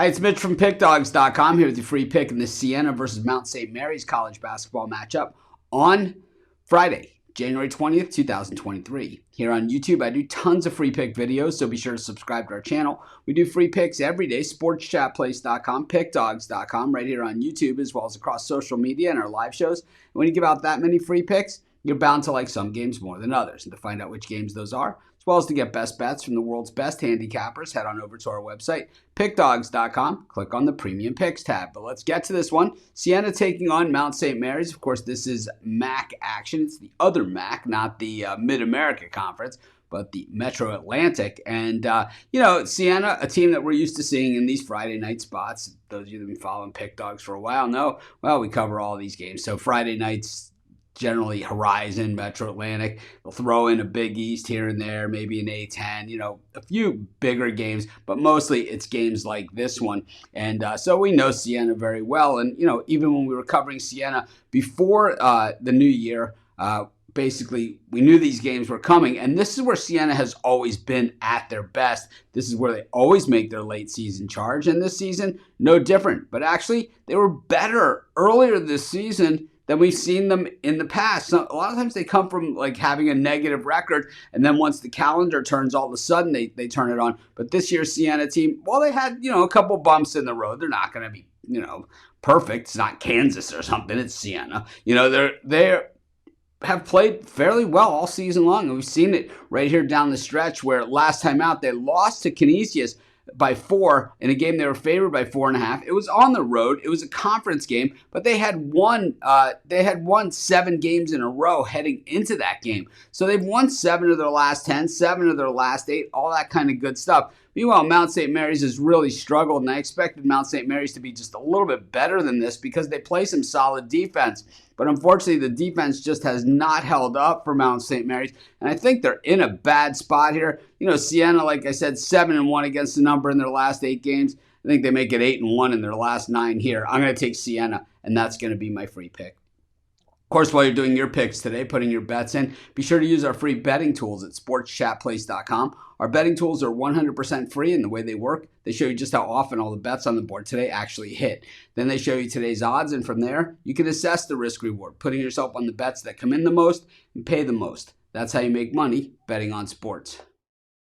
Hi, it's Mitch from Pickdawgz.com here with your free pick in the Siena versus Mount St. Mary's college basketball matchup on Friday, January 20th, 2023. Here on YouTube, I do tons of free pick videos, so be sure to subscribe to our channel. We do free picks every day, sportschatplace.com, pickdawgz.com, right here on YouTube, as well as across social media and our live shows. And when you give out that many free picks, you're bound to like some games more than others. And to find out which games those are, as well as to get best bets from the world's best handicappers, head on over to our website, pickdawgz.com. Click on the Premium Picks tab. But let's get to this one. Siena taking on Mount St. Mary's. Of course, this is MAC action. It's the other MAC, not the Mid-America Conference, but the Metro Atlantic. And, Siena, a team that we're used to seeing in these Friday night spots. Those of you that have been following Pick Dawgz for a while know, well, we cover all these games. So Friday nights, generally Horizon, Metro Atlantic. They'll throw in a Big East here and there, maybe an A10, a few bigger games, but mostly it's games like this one. And so we know Siena very well. And, even when we were covering Siena before the new year, basically we knew these games were coming. And this is where Siena has always been at their best. This is where they always make their late season charge. And this season, no different. But actually, they were better earlier this season than we've seen them in the past. So a lot of times they come from like having a negative record, and then once the calendar turns, all of a sudden they turn it on. But this year's Siena team, well, they had a couple bumps in the road. They're not going to be perfect. It's not Kansas or something. It's Siena. They have played fairly well all season long, and we've seen it right here down the stretch where last time out they lost to Canisius by 4 in a game they were favored by 4.5. It was on the road. It was a conference game, but they had won 7 games in a row heading into that game. So they've won 7 of their last 10, 7 of their last 8, all that kind of good stuff. Meanwhile, Mount St. Mary's has really struggled, and I expected Mount St. Mary's to be just a little bit better than this because they play some solid defense. But unfortunately, the defense just has not held up for Mount St. Mary's, and I think they're in a bad spot here. Siena, like I said, 7-1 against the number in their last 8 games. I think they make it 8-1 in their last 9 here. I'm going to take Siena, and that's going to be my free pick. Of course, while you're doing your picks today, putting your bets in, be sure to use our free betting tools at sportschatplace.com. Our betting tools are 100% free, and the way they work, they show you just how often all the bets on the board today actually hit. Then they show you today's odds, and from there, you can assess the risk-reward, putting yourself on the bets that come in the most and pay the most. That's how you make money betting on sports.